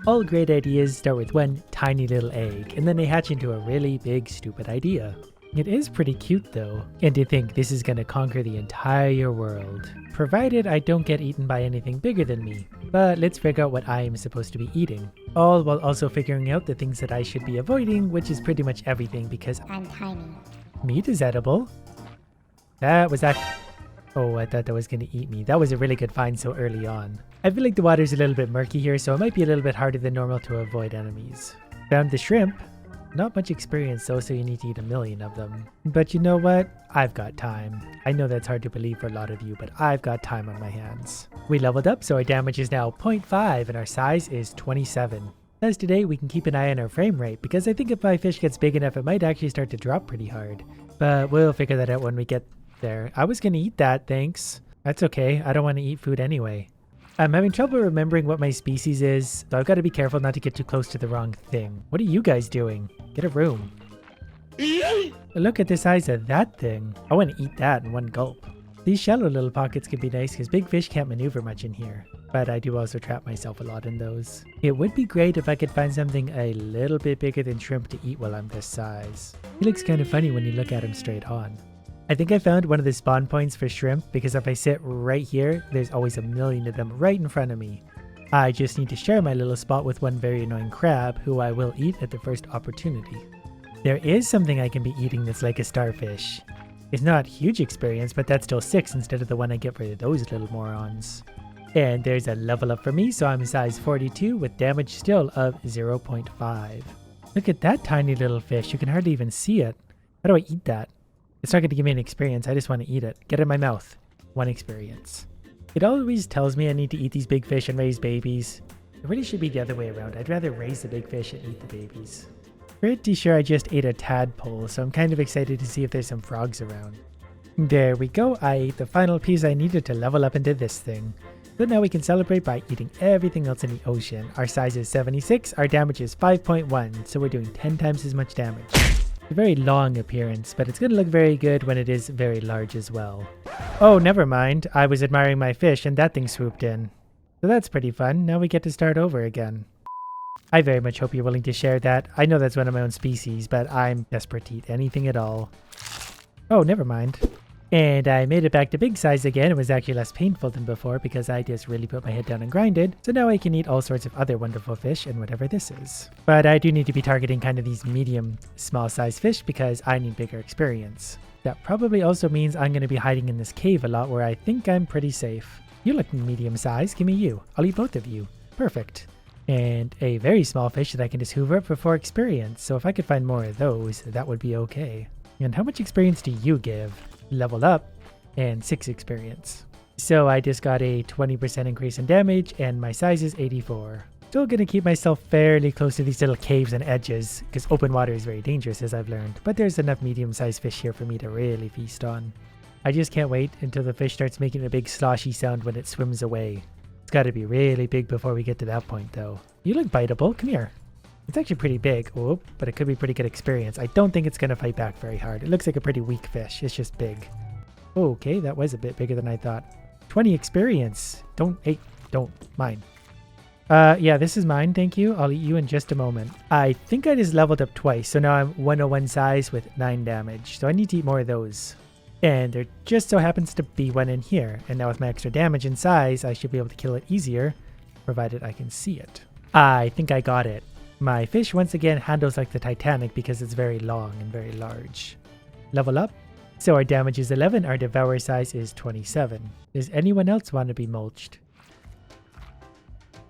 All great ideas start with one tiny little egg, and then they hatch into a really big stupid idea. It is pretty cute though, and to think this is gonna conquer the entire world. Provided I don't get eaten by anything bigger than me. But let's figure out what I am supposed to be eating. All while also figuring out the things that I should be avoiding, which is pretty much everything because I'm tiny. meat is edible. That was Oh, I thought that was gonna eat me. That was a really good find so early on. I feel like the water's a little bit murky here, so it might be a little bit harder than normal to avoid enemies. Found the shrimp. Not much experience though, so you need to eat 1,000,000 of them. But you know what? I've got time. I know that's hard to believe for a lot of you, but I've got time on my hands. We leveled up, so our damage is now 0.5 and our size is 27. As today, we can keep an eye on our frame rate, because I think if my fish gets big enough, it might actually start to drop pretty hard. But we'll figure that out when we get there. I was gonna eat that, thanks. That's okay, I don't want to eat food anyway. I'm having trouble remembering what my species is, so I've got to be careful not to get too close to the wrong thing. What are you guys doing? Get a room. Look at the size of that thing. I want to eat that in one gulp. These shallow little pockets can be nice because big fish can't maneuver much in here. But I do also trap myself a lot in those. It would be great if I could find something a little bit bigger than shrimp to eat while I'm this size. He looks kind of funny when you look at him straight on. I think I found one of the spawn points for shrimp because if I sit right here, there's always 1,000,000 of them right in front of me. I just need to share my little spot with one very annoying crab who I will eat at the first opportunity. There is something I can be eating that's like a starfish. It's not huge experience, but that's still 6 instead of the one I get for those little morons. And there's a level up for me, so I'm size 42 with damage still of 0.5. Look at that tiny little fish, you can hardly even see it. How do I eat that? It's not going to give me an experience, I just want to eat it. Get it in my mouth. 1 experience. It always tells me I need to eat these big fish and raise babies. It really should be the other way around. I'd rather raise the big fish and eat the babies. Pretty sure I just ate a tadpole, so I'm kind of excited to see if there's some frogs around. There we go, I ate the final piece I needed to level up into this thing. So now we can celebrate by eating everything else in the ocean. Our size is 76, our damage is 5.1, so we're doing 10 times as much damage. A very long appearance, but it's going to look very good when it is very large as well. Oh, never mind. I was admiring my fish and that thing swooped in. So that's pretty fun. Now we get to start over again. I very much hope you're willing to share that. I know that's one of my own species, but I'm desperate to eat anything at all. Oh, never mind. And I made it back to big size again. It was actually less painful than before because I just really put my head down and grinded. So now I can eat all sorts of other wonderful fish and whatever this is. But I do need to be targeting kind of these medium, small size fish because I need bigger experience. That probably also means I'm going to be hiding in this cave a lot where I think I'm pretty safe. You look medium size. Give me you. I'll eat both of you. Perfect. And a very small fish that I can just hoover up for 4 experience. So if I could find more of those, that would be okay. And how much experience do you give? Leveled up and 6 experience. So I just got a 20% increase in damage and my size is 84. Still gonna keep myself fairly close to these little caves and edges because open water is very dangerous as I've learned, but there's enough medium-sized fish here for me to really feast on. I just can't wait until the fish starts making a big sloshy sound when it swims away. It's gotta be really big before we get to that point though. You look biteable, come here. It's actually pretty big, oh, but it could be pretty good experience. I don't think it's going to fight back very hard. It looks like a pretty weak fish. It's just big. Oh, okay, that was a bit bigger than I thought. 20 experience. Don't mind. Yeah, this is mine, thank you. I'll eat you in just a moment. I think I just leveled up twice, so now I'm 101 size with 9 damage. So I need to eat more of those. And there just so happens to be one in here. And now with my extra damage and size, I should be able to kill it easier, provided I can see it. I think I got it. My fish once again handles like the Titanic because it's very long and very large. Level up. So our damage is 11, our devour size is 27. Does anyone else want to be mulched?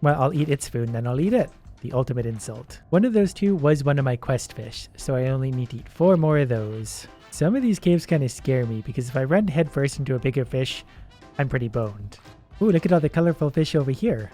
Well, I'll eat its food and then I'll eat it. The ultimate insult. One of those two was one of my quest fish, so I only need to eat 4 more of those. Some of these caves kind of scare me because if I run headfirst into a bigger fish, I'm pretty boned. Ooh, look at all the colorful fish over here.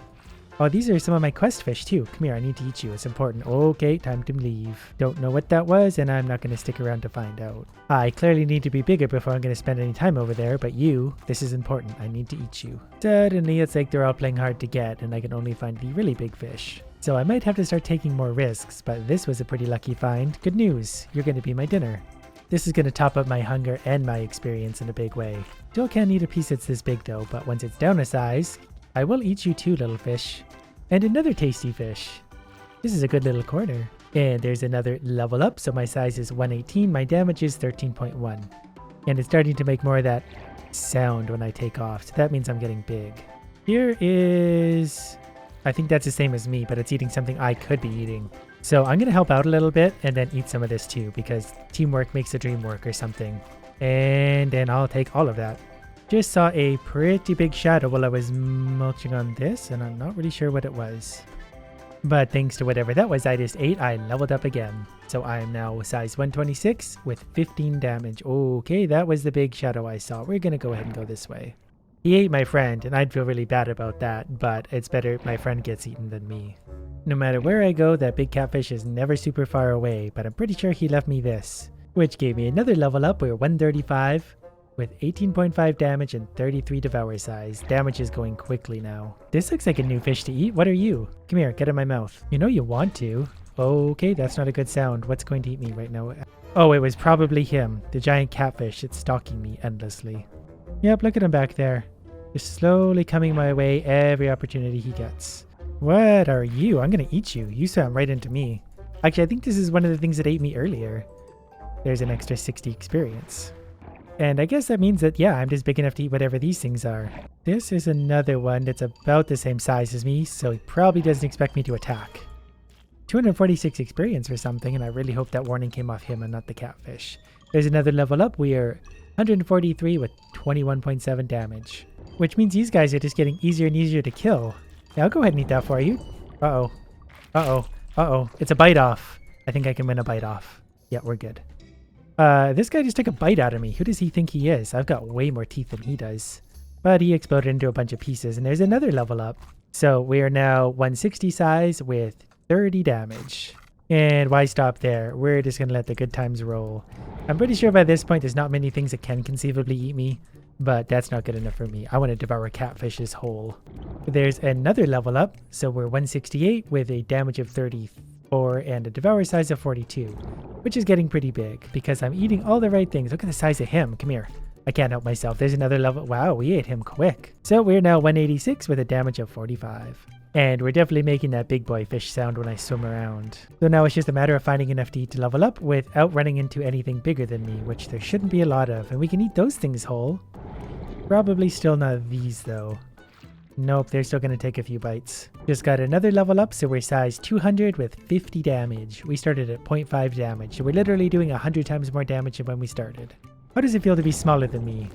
Oh, these are some of my quest fish too. Come here, I need to eat you. It's important. Okay, time to leave. Don't know what that was, and I'm not going to stick around to find out. I clearly need to be bigger before I'm going to spend any time over there, but you, this is important. I need to eat you. Suddenly, it's like they're all playing hard to get, and I can only find the really big fish. So I might have to start taking more risks, but this was a pretty lucky find. Good news, you're going to be my dinner. This is going to top up my hunger and my experience in a big way. Still can't eat a piece that's this big though, but once it's down a size, I will eat you too, little fish. And another tasty fish. This is a good little corner. And there's another level up, so my size is 118, my damage is 13.1. And it's starting to make more of that sound when I take off, so that means I'm getting big. Here is... I think that's the same as me, but it's eating something I could be eating. So I'm going to help out a little bit and then eat some of this too, because teamwork makes the dream work or something. And then I'll take all of that. Just saw a pretty big shadow while I was mulching on this, and I'm not really sure what it was. But thanks to whatever that was I just ate, I leveled up again. So I am now size 126 with 15 damage. Okay, that was the big shadow I saw. We're going to go ahead and go this way. He ate my friend, and I'd feel really bad about that, but it's better my friend gets eaten than me. No matter where I go, that big catfish is never super far away, but I'm pretty sure he left me this, which gave me another level up. We're 135 with 18.5 damage and 33 devour size. Damage is going quickly now. This looks like a new fish to eat. What are you? Come here, get in my mouth. You know you want to. Okay, that's not a good sound. What's going to eat me right now? Oh, it was probably him, the giant catfish. It's stalking me endlessly. Yep, look at him back there. Just slowly coming my way every opportunity he gets. What are you? I'm gonna eat you. You swam right into me. Actually, I think this is one of the things that ate me earlier. There's an extra 60 experience. And I guess that means that, yeah, I'm just big enough to eat whatever these things are. This is another one that's about the same size as me, so he probably doesn't expect me to attack. 246 experience or something, and I really hope that warning came off him and not the catfish. There's another level up. We are 143 with 21.7 damage. Which means these guys are just getting easier and easier to kill. Yeah, I'll go ahead and eat that for you. Uh-oh. Uh-oh. Uh-oh. It's a bite off. I think I can win a bite off. Yeah, we're good. This guy just took a bite out of me. Who does he think he is? I've got way more teeth than he does. But he exploded into a bunch of pieces, and there's another level up. So we are now 160 size with 30 damage. And why stop there? We're just going to let the good times roll. I'm pretty sure by this point there's not many things that can conceivably eat me. But that's not good enough for me. I want to devour catfishes whole. There's another level up. So we're 168 with a damage of 34 and a devour size of 42. Which is getting pretty big because I'm eating all the right things. Look at the size of him. Come here. I can't help myself. There's another level. Wow, we ate him quick. So we're now 186 with a damage of 45. And we're definitely making that big boy fish sound when I swim around. So now it's just a matter of finding enough to eat to level up without running into anything bigger than me, which there shouldn't be a lot of. And we can eat those things whole. Probably still not these though. Nope, they're still going to take a few bites. Just got another level up, so we're size 200 with 50 damage. We started at 0.5 damage, so we're literally doing 100 times more damage than when we started. How does it feel to be smaller than me?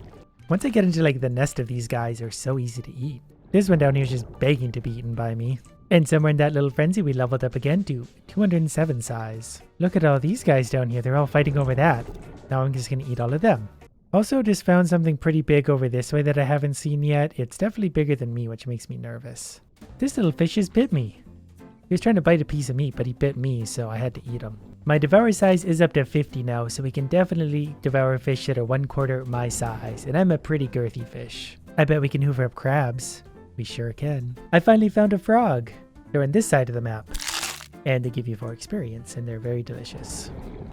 Once I get into like the nest of these guys, they're so easy to eat. This one down here is just begging to be eaten by me. And somewhere in that little frenzy, we leveled up again to 207 size. Look at all these guys down here. They're all fighting over that. Now I'm just going to eat all of them. Also just found something pretty big over this way that I haven't seen yet. It's definitely bigger than me, which makes me nervous. This little fish just bit me. He was trying to bite a piece of meat, but he bit me, so I had to eat him. My devour size is up to 50 now, so we can definitely devour fish that are 1/4 my size, and I'm a pretty girthy fish. I bet we can hoover up crabs. We sure can. I finally found a frog. They're on this side of the map. And they give you 4 experience, and they're very delicious.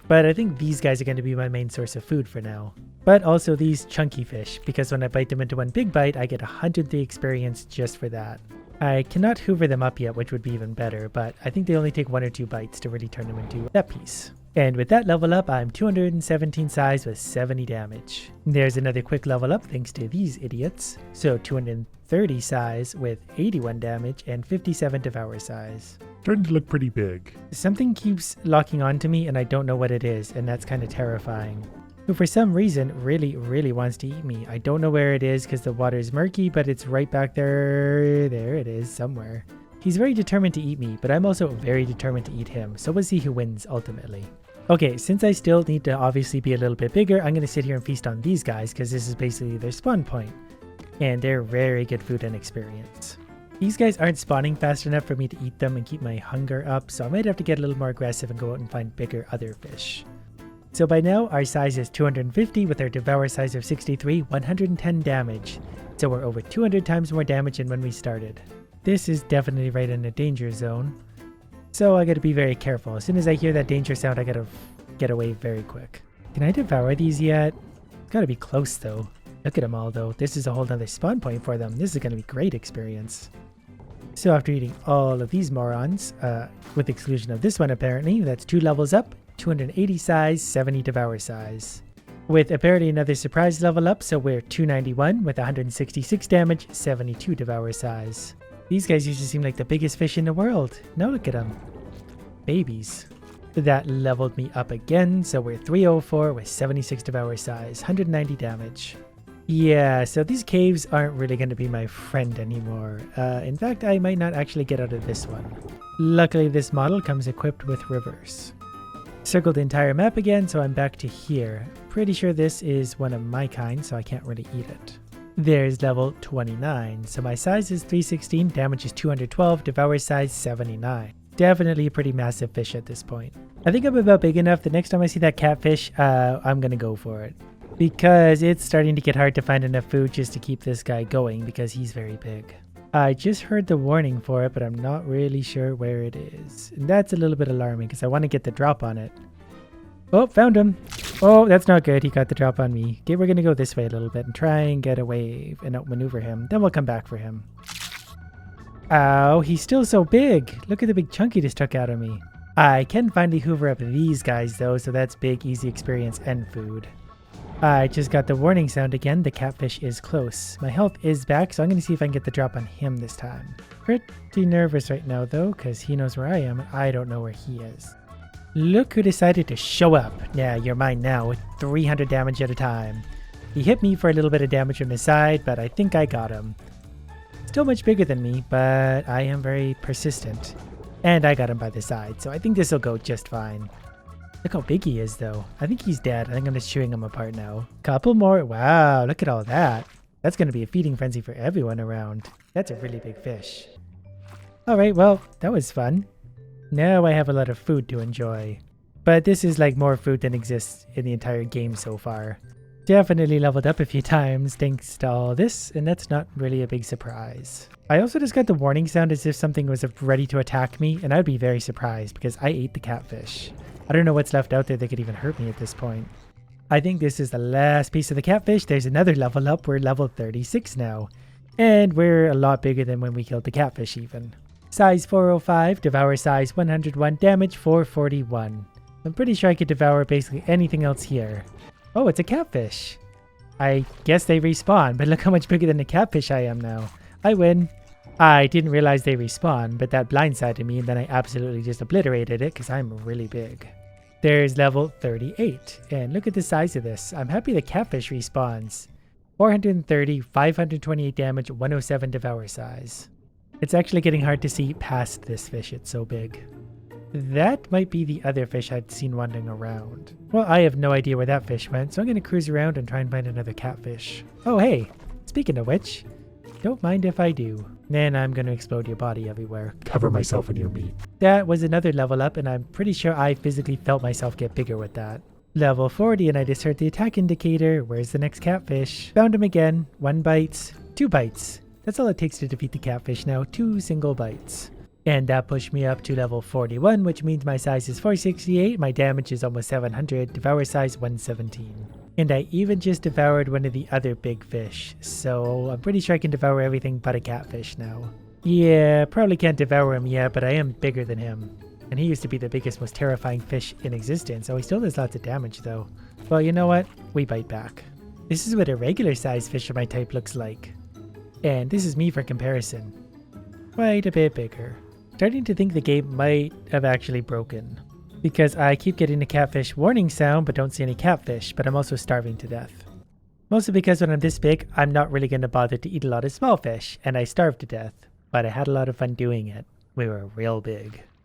But I think these guys are going to be my main source of food for now. But also these chunky fish, because when I bite them into one big bite, I get 103 experience just for that. I cannot hoover them up yet, which would be even better, but I think they only take 1 or 2 bites to really turn them into that piece. And with that level up, I'm 217 size with 70 damage. There's another quick level up thanks to these idiots. So 230 size with 81 damage and 57 devour size. Starting to look pretty big. Something keeps locking onto me and I don't know what it is, and that's kind of terrifying. Who for some reason really wants to eat me. I don't know where it is because the water is murky, but it's right back there. There it is somewhere. He's very determined to eat me, but I'm also very determined to eat him, so we'll see who wins ultimately. Okay, since I still need to obviously be a little bit bigger, I'm going to sit here and feast on these guys because this is basically their spawn point. And they're very good food and experience. These guys aren't spawning fast enough for me to eat them and keep my hunger up, so I might have to get a little more aggressive and go out and find bigger other fish. So by now, our size is 250 with our devour size of 63, 110 damage. So we're over 200 times more damage than when we started. This is definitely right in the danger zone. So I gotta be very careful. As soon as I hear that danger sound, I gotta get away very quick. Can I devour these yet? It's gotta be close though. Look at them all though. This is a whole nother spawn point for them. This is gonna be great experience. So after eating all of these morons, with the exclusion of this one apparently, that's 2 levels up, 280 size, 70 devour size. With apparently another surprise level up, so we're 291 with 166 damage, 72 devour size. These guys usually seem like the biggest fish in the world. Now look at them. Babies. That leveled me up again, so we're 304 with 76 devour size, 190 damage. Yeah, so these caves aren't really going to be my friend anymore. In fact, I might not actually get out of this one. Luckily, this model comes equipped with reverse. Circled the entire map again, so I'm back to here. Pretty sure this is one of my kind, so I can't really eat it. There's level 29, so my size is 316, damage is 212, devour size 79. Definitely a pretty massive fish at this point. I think I'm about big enough that next time I see that catfish, I'm gonna go for it. Because it's starting to get hard to find enough food just to keep this guy going because he's very big. I just heard the warning for it, but I'm not really sure where it is. And that's a little bit alarming because I want to get the drop on it. Oh, found him. Oh, that's not good. He got the drop on me. Okay, we're going to go this way a little bit and try and get away and outmaneuver him. Then we'll come back for him. Ow, he's still so big. Look at the big chunk he just took out of me. I can finally hoover up these guys though, so that's big, easy experience and food. I just got the warning sound again. The catfish is close. My health is back, so I'm going to see if I can get the drop on him this time. Pretty nervous right now though, because he knows where I am and I don't know where he is. Look who decided to show up. Yeah, you're mine now with 300 damage at a time. He hit me for a little bit of damage from the side, but I think I got him. Still much bigger than me, but I am very persistent. And I got him by the side, so I think this will go just fine. Look how big he is though. I think he's dead. I think I'm just chewing him apart now. Couple more. Wow, look at all that. That's going to be a feeding frenzy for everyone around. That's a really big fish. Alright, well, that was fun. Now I have a lot of food to enjoy. But this is like more food than exists in the entire game so far. Definitely leveled up a few times thanks to all this, and that's not really a big surprise. I also just got the warning sound as if something was ready to attack me, and I'd be very surprised because I ate the catfish. I don't know what's left out there that could even hurt me at this point. I think this is the last piece of the catfish. There's another level up. We're level 36 now. And we're a lot bigger than when we killed the catfish even. Size 405, devour size 101, damage 441. I'm pretty sure I could devour basically anything else here. Oh, it's a catfish. I guess they respawn, but look how much bigger than the catfish I am now. I win. I didn't realize they respawn, but that blindsided me and then I absolutely just obliterated it because I'm really big. There's level 38, and look at the size of this. I'm happy the catfish respawns. 430, 528 damage, 107 devour size. It's actually getting hard to see past this fish, it's so big. That might be the other fish I'd seen wandering around. Well, I have no idea where that fish went, so I'm going to cruise around and try and find another catfish. Oh hey, speaking of which, don't mind if I do. Then I'm going to explode your body everywhere. Cover myself in your meat. That was another level up, and I'm pretty sure I physically felt myself get bigger with that. Level 40, and I just heard the attack indicator. Where's the next catfish? Found him again. 1 bite, 2 bites. That's all it takes to defeat the catfish now. 2 single bites. And that pushed me up to level 41, which means my size is 468, my damage is almost 700, devour size 117. And I even just devoured one of the other big fish, so I'm pretty sure I can devour everything but a catfish now. Yeah, probably can't devour him yet, but I am bigger than him. And he used to be the biggest, most terrifying fish in existence, so he still does lots of damage though. Well, you know what? We bite back. This is what a regular sized fish of my type looks like. And this is me for comparison. Quite a bit bigger. Starting to think the game might have actually broken. Because I keep getting the catfish warning sound but don't see any catfish, but I'm also starving to death. Mostly because when I'm this big, I'm not really going to bother to eat a lot of small fish, and I starved to death. But I had a lot of fun doing it. We were real big.